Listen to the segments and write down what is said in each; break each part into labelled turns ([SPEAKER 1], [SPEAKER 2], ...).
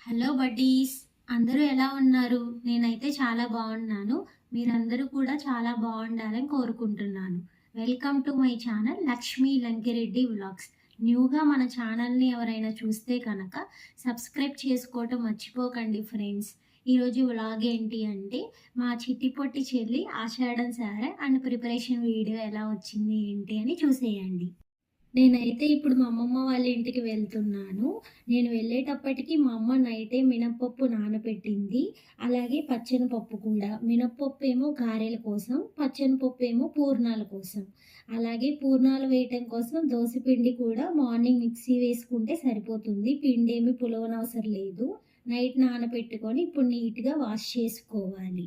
[SPEAKER 1] Hello buddies, అందరూ ఎలా ఉన్నారు? నేనైతే చాలా బాగున్నాను. మీరందరూ కూడా చాలా బాగుండాలని కోరుకుంటున్నాను. Welcome to my channel Lakshmi Lankireddy vlogs. న్యూగా మన ఛానల్ని ఎవరైనా చూస్తే కనుక సబ్స్క్రైబ్ చేసుకోవటం మర్చిపోకండి ఫ్రెండ్స్. ఈరోజు వ్లాగ్ ఏంటి అంటే మా చిట్టి పొట్టి చెల్లి ఆషాఢం సారే అండ్ ప్రిపరేషన్ వీడియో ఎలా వచ్చింది ఏంటి అని చూసేయండి. నేనైతే ఇప్పుడు మా అమ్మమ్మ వాళ్ళ ఇంటికి వెళ్తున్నాను. నేను వెళ్ళేటప్పటికి మా అమ్మ నైటే మినపప్పు నానబెట్టింది. అలాగే పచ్చెనపప్పు కూడా. మినపప్పు ఏమో గారెల కోసం, పచ్చెనపప్పు ఏమో పూర్ణాల కోసం. అలాగే పూర్ణాలు వేయటం కోసం దోసపిండి కూడా మార్నింగ్ మిక్సీ వేసుకుంటే సరిపోతుంది. పిండి ఏమి పులవనవసరం లేదు. నైట్ నానబెట్టుకొని ఇప్పుడు నీట్‌గా వాష్ చేసుకోవాలి.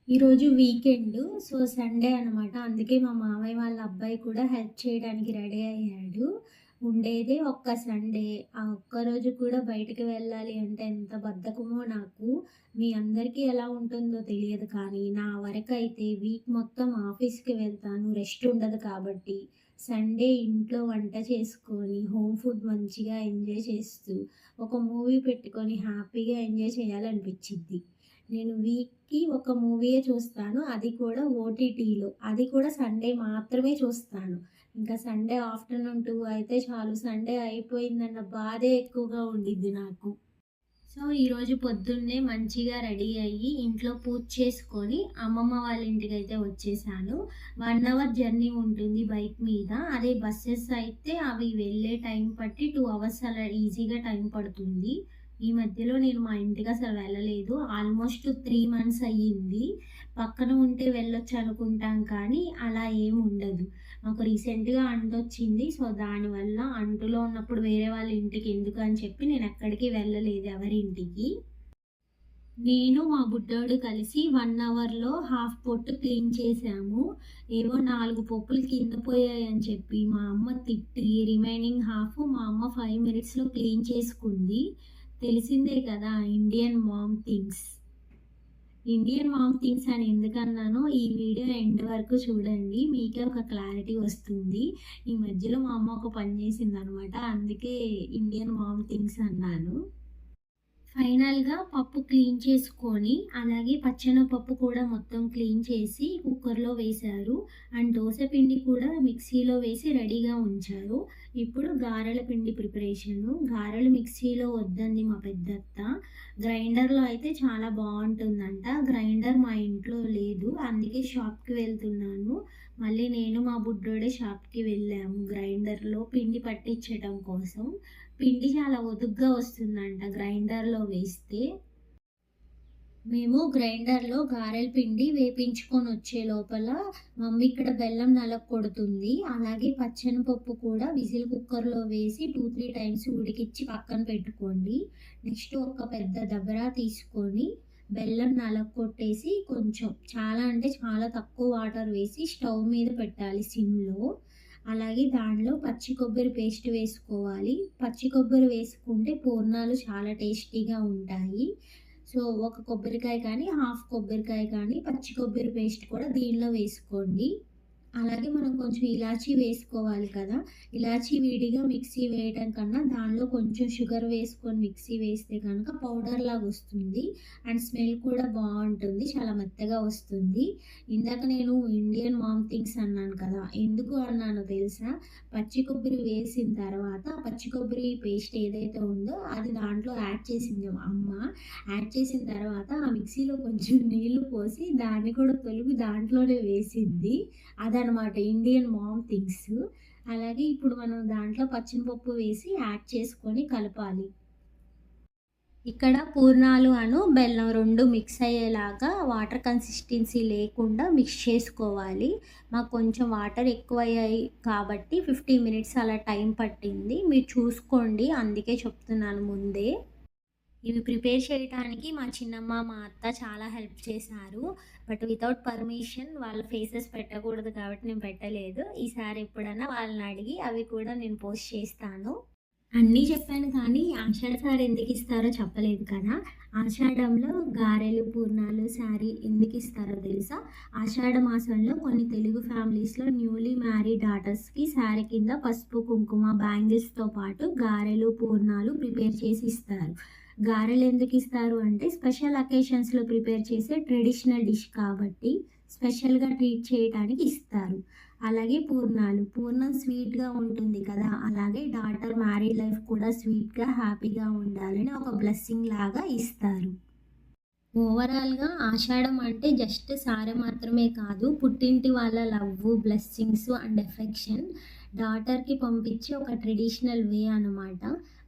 [SPEAKER 1] ఈరోజు వీకెండ్. సో, సండే అనమాట. అందుకే మా మామయ్య వాళ్ళ అబ్బాయి కూడా హెల్ప్ చేయడానికి రెడీ అయ్యాడు. ఉండేదే ఒక్క సండే. ఆ ఒక్కరోజు కూడా బయటికి వెళ్ళాలి అంటే ఎంత బద్ధకమో నాకు. మీ అందరికీ ఎలా ఉంటుందో తెలియదు కానీ, నా వరకైతే వీక్ మొత్తం ఆఫీస్‌కి వెళ్తాను. రెస్ట్ ఉండదు కాబట్టి. సండే ఇంట్లో వంట చేసుకొని, హోమ్ ఫుడ్ మంచిగా ఎంజాయ్ చేస్తూ, ఒక మూవీ పెట్టుకొని హ్యాపీగా ఎంజాయ్ చేయాలనిపిచ్చిద్ది. నేను వీక్‌కి ఒక మూవీయే చూస్తాను. అది కూడా ఓటీటీలో. అది కూడా సండే మాత్రమే చూస్తాను. ఇంకా సండే ఆఫ్టర్‌నూన్ 2 అయితే చాలు. సండే అయిపోయిందన్న బాధే ఎక్కువగా ఉండిద్ది నాకు. సో, ఈరోజు పొద్దున్నే మంచిగా రెడీ అయ్యి, ఇంట్లో పూజ చేసుకొని, అమ్మమ్మ వాళ్ళ ఇంటికైతే వచ్చేసాను. 1 అవర్ జర్నీ ఉంటుంది బైక్ మీద. అదే బసెస్ అయితే అవి వెళ్ళే టైం పట్టి 2 అవర్స్ అలా ఈజీగా టైం పడుతుంది. ఈ మధ్యలో నేను మా ఇంటికి అసలు వెళ్ళలేదు. ఆల్మోస్ట్ 3 మంత్స్ అయ్యింది. పక్కన ఉంటే వెళ్ళొచ్చు అనుకుంటాం కానీ, అలా ఏమి ఉండదు. మాకు రీసెంట్‌గా అంటొచ్చింది. సో, దానివల్ల అంటులో ఉన్నప్పుడు వేరే వాళ్ళ ఇంటికి ఎందుకు అని చెప్పి నేను ఎక్కడికి వెళ్ళలేదు ఎవరింటికి. నేను మా బుడ్డోడు కలిసి 1 అవర్‌లో హాఫ్ పొట్టు క్లీన్ చేశాము. ఏవో 4 పప్పులు కింద పోయాయని చెప్పి మా అమ్మ తిట్టి రిమైనింగ్ హాఫ్ మా అమ్మ 5 మినిట్స్‌లో క్లీన్ చేసుకుంది. తెలిసిందే కదా! ఇండియన్ మామ్ థింగ్స్ అని ఎందుకన్నానో ఈ వీడియో ఎండ్ వరకు చూడండి. మీకే ఒక క్లారిటీ వస్తుంది. ఈ మధ్యలో మా అమ్మ ఒక పని చేసిందనమాట. అందుకే ఇండియన్ మామ్ థింగ్స్ అన్నాను. ఫైనల్‌గా పప్పు క్లీన్ చేసుకొని, అలాగే పచ్చెనపప్పు కూడా మొత్తం క్లీన్ చేసి కుక్కర్‌లో వేశారు. అండ్ దోస పిండి కూడా మిక్సీలో వేసి రెడీగా ఉంచారు. ఇప్పుడు గారెల పిండి ప్రిపరేషను. గారెలు మిక్సీలో వద్దంది మా పెద్దత్త. గ్రైండర్‌లో అయితే చాలా బావుంటుందంట. గ్రైండర్ మా ఇంట్లో లేదు. అందుకే షాప్‌కి వెళ్తున్నాను. మళ్ళీ నేను మా బుడ్డోడే షాప్‌కి వెళ్ళాము గ్రైండర్‌లో పిండి పట్టించటం కోసం. పిండి చాలా ఒదుగ్గా వస్తుందంట గ్రైండర్‌లో వేస్తే. మేము గ్రైండర్‌లో గారెల పిండి వేపించుకొనొచ్చే లోపల మమ్మీ ఇక్కడ బెల్లం నలగొడుతుంది. అలాగే పచ్చెనపప్పు కూడా విజిల్ కుక్కర్‌లో వేసి 2, 3 టైమ్స్ ఉడికిచ్చి పక్కన పెట్టుకోండి. నెక్స్ట్ ఒక పెద్ద దబరా తీసుకొని బెల్లం నలగొట్టేసి కొంచెం చాలా అంటే చాలా తక్కువ వాటర్ వేసి స్టవ్ మీద పెట్టాలి సిమ్‌లో. అలాగే దానిలో పచ్చి కొబ్బరి పేస్ట్ వేసుకోవాలి. పచ్చి కొబ్బరి వేసుకుంటే పూర్ణాలు చాలా టేస్టీగా ఉంటాయి. సో, ఒక కొబ్బరికాయ కానీ, హాఫ్ కొబ్బరికాయ కానీ, పచ్చి కొబ్బరి పేస్ట్ కూడా దీనిలో వేసుకోండి. అలాగే మనం కొంచెం ఇలాచీ వేసుకోవాలి కదా! ఇలాచీ విడిగా మిక్సీ వేయటం కన్నా దానిలో కొంచెం షుగర్ వేసుకొని మిక్సీ వేస్తే కనుక పౌడర్‌లాగా వస్తుంది. అండ్ స్మెల్ కూడా బావుంటుంది. చాలా మెత్తగా వస్తుంది. ఇందాక నేను ఇండియన్ మామ్ థింగ్స్ అన్నాను కదా! ఎందుకు అన్నానో తెలుసా? పచ్చి కొబ్బరి వేసిన తర్వాత పచ్చి కొబ్బరి పేస్ట్ ఏదైతే ఉందో అది దాంట్లో యాడ్ చేసింది మా అమ్మ. యాడ్ చేసిన తర్వాత ఆ మిక్సీలో కొంచెం నీళ్లు పోసి దాన్ని కూడా తొలిపి దాంట్లోనే వేసిద్ది. అదనమాట ఇండియన్ మామ్ థింగ్స్. అలాగే ఇప్పుడు మనం దాంట్లో పచ్చెనపప్పు వేసి యాడ్ చేసుకొని కలపాలి. ఇక్కడ పూర్ణాలు బెల్లం 2 మిక్స్ అయ్యేలాగా వాటర్ కన్సిస్టెన్సీ లేకుండా మిక్స్ చేసుకోవాలి. మాకు కొంచెం వాటర్ ఎక్కువయ్యాయి కాబట్టి 15 మినిట్స్ అలా టైం పట్టింది. మీరు చూసుకోండి అందుకే చెప్తున్నాను ముందే. ఇవి ప్రిపేర్ చేయటానికి మా చిన్నమ్మ, మా అత్త చాలా హెల్ప్ చేశారు. బట్ వితౌట్ పర్మిషన్ వాళ్ళ ఫేసెస్ పెట్టకూడదు కాబట్టి నేను పెట్టలేదు. ఈసారి ఎప్పుడైనా వాళ్ళని అడిగి అవి కూడా నేను పోస్ట్ చేస్తాను. అన్నీ చెప్పాను కానీ, ఆషాఢ సారీ ఎందుకిస్తారో చెప్పలేదు కదా! ఆషాఢంలో గారెలు, పూర్ణాలు, శారీ ఎందుకిస్తారో తెలుసా? ఆషాఢ మాసంలో కొన్ని తెలుగు ఫ్యామిలీస్‌లో న్యూలీ మ్యారీడ్ డాటర్స్‌కి శారీ కింద పసుపు, కుంకుమ, బ్యాంగిల్స్‌తో పాటు గారెలు, పూర్ణాలు ప్రిపేర్ చేసి ఇస్తారు. గారెలు ఎందుకిస్తారు అంటే, స్పెషల్ అకేషన్స్‌లో ప్రిపేర్ చేసే ట్రెడిషనల్ డిష్ కాబట్టి, స్పెషల్‌గా ట్రీట్ చేయటానికి ఇస్తారు. అలాగే పూర్ణాలు. పూర్ణం స్వీట్‌గా ఉంటుంది కదా! అలాగే డాటర్ మ్యారీడ్ లైఫ్ కూడా స్వీట్‌గా, హ్యాపీగా ఉండాలని ఒక బ్లెస్సింగ్ లాగా ఇస్తారు. ఓవరాల్‌గా ఆషాఢం అంటే జస్ట్ సారె మాత్రమే కాదు, పుట్టింటి వాళ్ళ లవ్వు, బ్లెస్సింగ్స్ అండ్ ఎఫెక్షన్ డాటర్‌కి పంపించే ఒక ట్రెడిషనల్ వే అనమాట.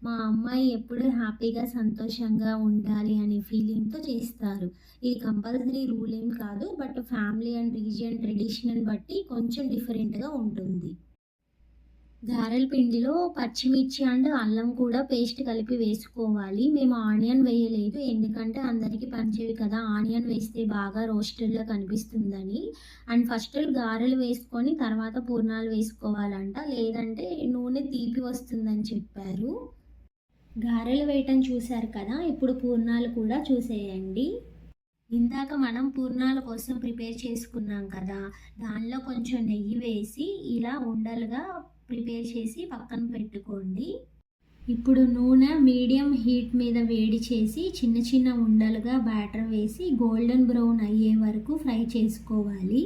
[SPEAKER 1] మా అమ్మాయి ఎప్పుడూ హ్యాపీగా, సంతోషంగా ఉండాలి అనే ఫీలింగ్‌తో చేస్తారు. ఇది కంపల్సరీ రూల్ ఏం కాదు. బట్ ఫ్యామిలీ అండ్ రిలీజియన్ ట్రెడిషన్‌ని బట్టి కొంచెం డిఫరెంట్‌గా ఉంటుంది. గారెల పిండిలో పచ్చిమిర్చి అండ్ అల్లం కూడా పేస్ట్ కలిపి వేసుకోవాలి. మేము ఆనియన్ వేయలేదు. ఎందుకంటే అందరికీ పంచేవి కదా! ఆనియన్ వేస్తే బాగా రోస్టెడ్‌లా కనిపిస్తుందని. అండ్ ఫస్ట్ గారెలు వేసుకొని తర్వాత పూర్ణాలు వేసుకోవాలంట. లేదంటే నూనె తీపి వస్తుందని చెప్పారు. గారెలు వేయటం చూశారు కదా! ఇప్పుడు పూర్ణాలు కూడా చూసేయండి. ఇందాక మనం పూర్ణాల కోసం ప్రిపేర్ చేసుకున్నాం కదా! దానిలో కొంచెం నెయ్యి వేసి ఇలా ఉండలుగా ప్రిపేర్ చేసి పక్కన పెట్టుకోండి. ఇప్పుడు నూనె మీడియం హీట్ మీద వేడి చేసి చిన్న చిన్న ఉండలుగా బ్యాటర్ వేసి గోల్డెన్ బ్రౌన్ అయ్యే వరకు ఫ్రై చేసుకోవాలి.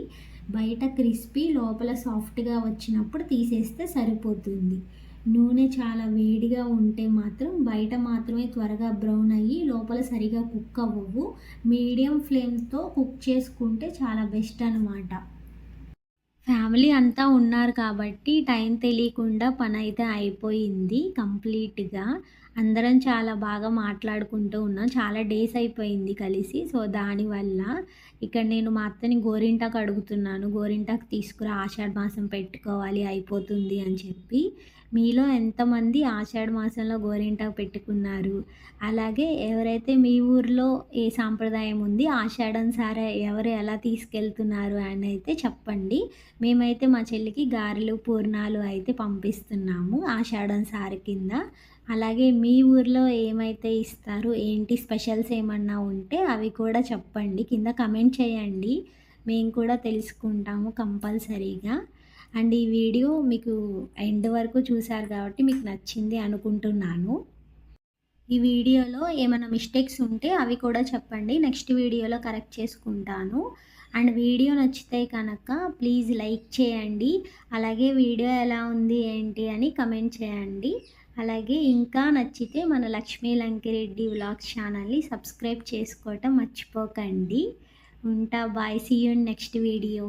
[SPEAKER 1] బయట క్రిస్పీ లోపల సాఫ్ట్‌గా వచ్చినప్పుడు తీసేస్తే సరిపోతుంది. నూనె చాలా వేడిగా ఉంటే మాత్రం బయట మాత్రమే త్వరగా బ్రౌన్ అయ్యి లోపల సరిగా కుక్ అవ్వవు. మీడియం ఫ్లేమ్‌తో కుక్ చేసుకుంటే చాలా బెస్ట్ అనమాట. ఫ్యామిలీ అంతా ఉన్నారు కాబట్టి టైం తెలియకుండా పనైతే అయిపోయింది కంప్లీట్‌గా. అందరం చాలా బాగా మాట్లాడుకుంటూ ఉన్నాం. చాలా డేస్ అయిపోయింది కలిసి. సో, దానివల్ల ఇక్కడ నేను మా అత్తని గోరింటాకు అడుగుతున్నాను. గోరింటాకు తీసుకురా ఆషాఢ మాసం పెట్టుకోవాలి అయిపోతుంది అని చెప్పి. మీలో ఎంతమంది ఆషాఢ మాసంలో గోరింటాకు పెట్టుకున్నారు? అలాగే ఎవరైతే మీ ఊర్లో ఏ సాంప్రదాయం ఉంది? ఆషాఢం సారె ఎవరు ఎలా తీసుకెళ్తున్నారు అని అయితే చెప్పండి. మేమైతే మా చెల్లికి గారెలు, పూర్ణాలు అయితే పంపిస్తున్నాము ఆషాఢం సారె కింద. అలాగే మీ ఊర్లో ఏమైతే ఇస్తారు? ఏంటి స్పెషల్స్ ఏమన్నా ఉంటే అవి కూడా చెప్పండి. కింద కమెంట్ చేయండి. మేము కూడా తెలుసుకుంటాము కంపల్సరీగా. అండ్ ఈ వీడియో మీకు ఎండ్ వరకు చూసారు కాబట్టి మీకు నచ్చింది అనుకుంటున్నాను. ఈ వీడియోలో ఏమైనా మిస్టేక్స్ ఉంటే అవి కూడా చెప్పండి. నెక్స్ట్ వీడియోలో కరెక్ట్ చేసుకుంటాను. అండ్ వీడియో నచ్చితే కనుక ప్లీజ్ లైక్ చేయండి. అలాగే వీడియో ఎలా ఉంది ఏంటి అని కమెంట్ చేయండి. అలాగే ఇంకా నచ్చితే మన లక్ష్మీ లంకిరెడ్డి వ్లాగ్స్ ఛానల్ని సబ్స్క్రైబ్ చేసుకోవటం మర్చిపోకండి. ఉంటా. Bye. See you in next video.